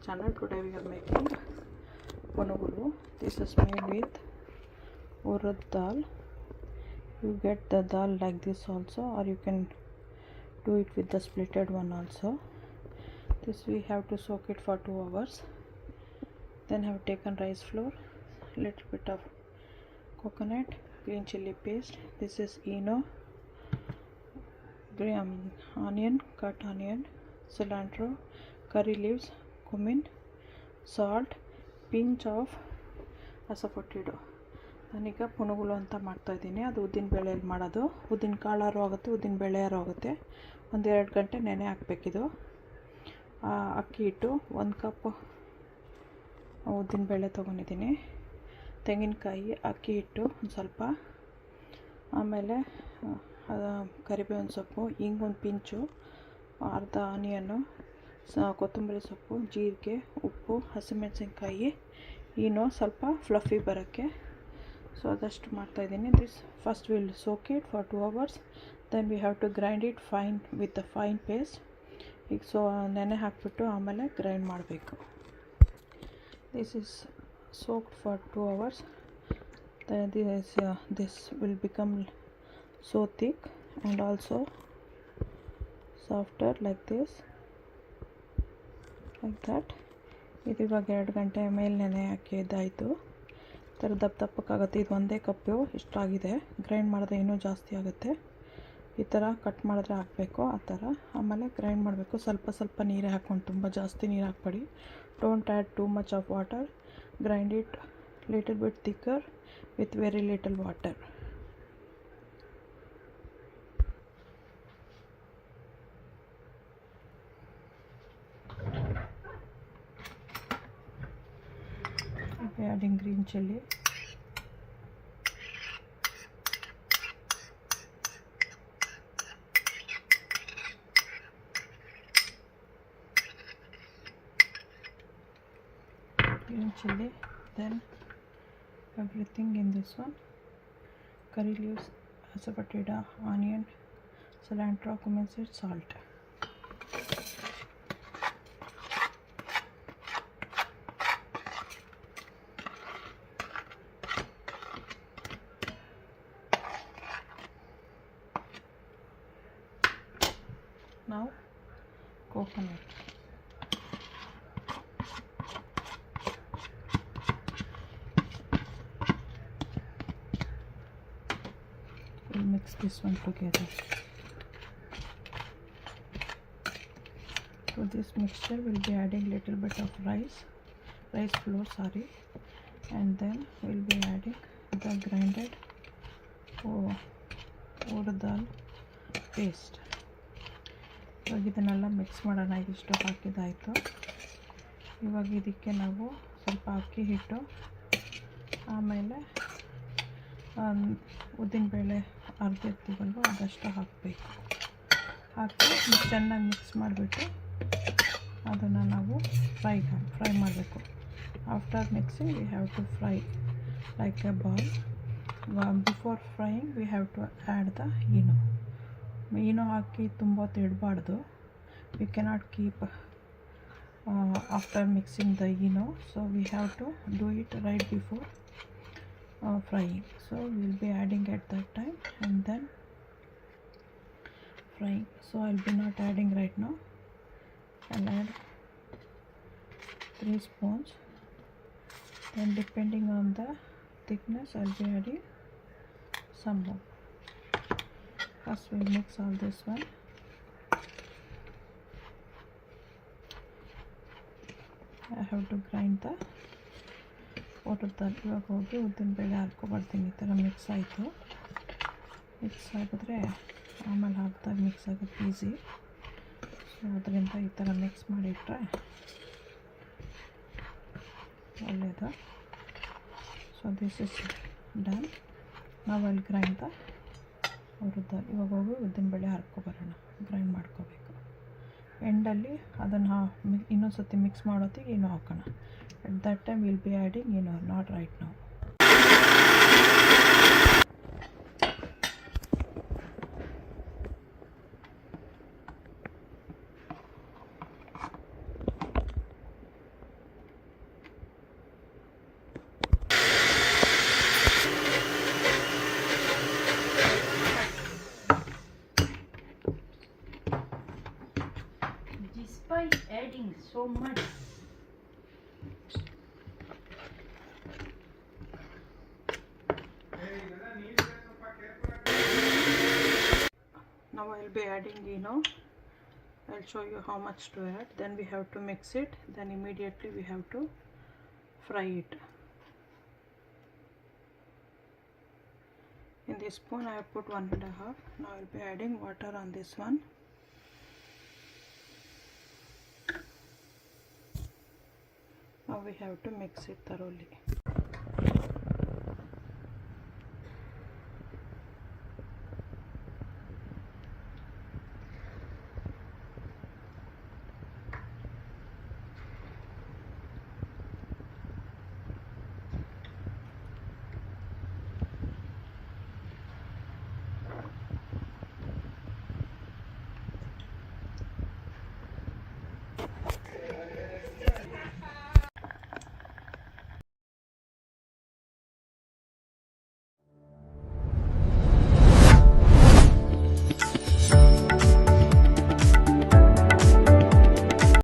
channel. Today we are making punugulu. This is made with urad dal. You get the dal like this also, or you can do it with the splitted one also. This we have to soak it for 2 hours. Then have taken rice flour, little bit of coconut, green chili paste. This is eno, onion, cut onion, cilantro, curry leaves, cumin, salt, pinch of asafotido. ನಾನೀಗ ಪುನುಗುಲು ಅಂತ ಮಾಡ್ತಾಯಿದ್ದೀನಿ. ಅದು ಉದ್ದಿನ ಬೇಳೆಯಲ್ಲಿ ಮಾಡೋದು. ಉದ್ದಿನ ಕಾಳಾರು ಆಗುತ್ತೆ, ಉದ್ದಿನ ಬೇಳೆಯಾರು ಆಗುತ್ತೆ. 1-2 ಗಂಟೆ ನೆನೆ ಹಾಕಬೇಕಿದು. ಅಕ್ಕಿ ಹಿಟ್ಟು 1 ಕಪ್ ಉದ್ದಿನ ಬೇಳೆ ತೊಗೊಂಡಿದ್ದೀನಿ. ತೆಂಗಿನಕಾಯಿ, ಅಕ್ಕಿ ಹಿಟ್ಟು ಒಂದು ಸ್ವಲ್ಪ, ಆಮೇಲೆ ಕರಿಬೇವಿನ ಸೊಪ್ಪು, ಒಂದು ಪಿಂಚು, ಅರ್ಧ ಆನಿಯನ್ನು, ಕೊತ್ತಂಬರಿ ಸೊಪ್ಪು, ಜೀರಿಗೆ, ಉಪ್ಪು, ಹಸಿಮೆಣಸಿನ್ಕಾಯಿ, ಈನೋ ಸ್ವಲ್ಪ ಫ್ಲಫಿ ಬರೋಕ್ಕೆ. ಸೊ ಅದಷ್ಟು ಮಾಡ್ತಾಯಿದ್ದೀನಿ. This first will soak it for 2 hours. Then we have to grind it fine with the fine paste. ಈಗ ನೆನೆ ಹಾಕಿಬಿಟ್ಟು ಆಮೇಲೆ ಗ್ರೈಂಡ್ ಮಾಡಬೇಕು. This is soaked for 2 hours. Then this will become so thick and also softer like this, like that. ಇದು ಇವಾಗ 2 ಗಂಟೆ ಮೇಲೆ ನೆನೆ ಹಾಕಿದ್ದಾಯಿತು. ಥರ ದಪ್ಪಕ್ಕಾಗುತ್ತೆ. ಇದು 1 ಕಪ್ಪು ಇಷ್ಟಾಗಿದೆ. ಗ್ರೈಂಡ್ ಮಾಡಿದ್ರೆ ಇನ್ನೂ ಜಾಸ್ತಿ ಆಗುತ್ತೆ. ಈ ಥರ ಕಟ್ ಮಾಡಿದ್ರೆ ಹಾಕಬೇಕು, ಆ ಥರ. ಆಮೇಲೆ ಗ್ರೈಂಡ್ ಮಾಡಬೇಕು. ಸ್ವಲ್ಪ ನೀರೇ ಹಾಕ್ಕೊಂಡು, ತುಂಬ ಜಾಸ್ತಿ ನೀರು ಹಾಕಬೇಡಿ. Don't add too much of water. Grind it little bit thicker with very little water. Okay, adding green chili, then everything in this one: curry leaves, asafoetida, onion, cilantro, cumin seeds, salt. Now coconut. We'll mix this one together. To this mixture we'll be adding little bit of rice flour, and then we'll be adding the grinded urad dal paste. ಇವಾಗ ಇದನ್ನೆಲ್ಲ mix ಮಾಡೋಣ. ಇದಿಷ್ಟು ಹಾಕಿದ್ದಾಯಿತು. ಇವಾಗ ಇದಕ್ಕೆ ನಾವು ಸ್ವಲ್ಪ ಅಕ್ಕಿ ಹಿಟ್ಟು, ಆಮೇಲೆ ಉದ್ದಿನಬೇಳೆ ಅರ್ಧಿರ್ತೀವಲ್ವ ಅದಷ್ಟು ಹಾಕಬೇಕು. ಹಾಕಿ ಚೆನ್ನಾಗಿ ಮಿಕ್ಸ್ ಮಾಡಿಬಿಟ್ಟು ಅದನ್ನು ನಾವು ಫ್ರೈ ಮಾಡಬೇಕು. After mixing we have to fry like a ball. Before frying we have to add the Eno ಹಾಕಿ ತುಂಬ ಇಡಬಾರ್ದು. We cannot keep after mixing the Eno, so we have to do it right before frying. So we will be adding at that time and then frying. So I'll be not adding right now. I'll add 3 spoons. Then depending on the thickness I'll be adding some more. First we'll mix all this one. I have to grind the urad dal. ಇವಾಗ ಹೋಗಿ ಉದ್ದಿನ ಬೇಳೆ ಹಾಕ್ಕೊಬರ್ತೀನಿ. ಈ ಥರ mix ಆಯಿತು. Mix ಆಗಿದ್ರೆ ಆಮೇಲೆ ಹಾಕ್ದಾಗ ಮಿಕ್ಸ್ ಆಗೋಕ್ಕೆ ಈಸಿ. ಸೊ ಅದರಿಂದ ಈ ಥರ ಮಿಕ್ಸ್ ಮಾಡಿಟ್ರೆ ಒಳ್ಳೆಯದು. So this is done. ನಾವು ಅಲ್ಲಿ ಗ್ರೈಂಡ್ ದ urad dal. ಇವಾಗ ಹೋಗಿ ಉದ್ದಿನ ಬೇಳೆ ಹಾಕ್ಕೊಬರೋಣ. ಗ್ರೈಂಡ್ ಮಾಡ್ಕೋಬೇಕು. ಎಂಡಲ್ಲಿ ಅದನ್ನು ಇನ್ನೊಂದು ಸತಿ ಮಿಕ್ಸ್ ಮಾಡೋತ್ತಿಗೆ ಇನ್ನೂ ಹಾಕೋಣ. At that time we'll be adding not right now. Despite adding so much. Now I'll be adding Eno. I'll show you how much to add. Then we have to mix it. Then immediately we have to fry it. In this spoon I have put 1.5. Now I'll be adding water on this one. Now we have to mix it thoroughly.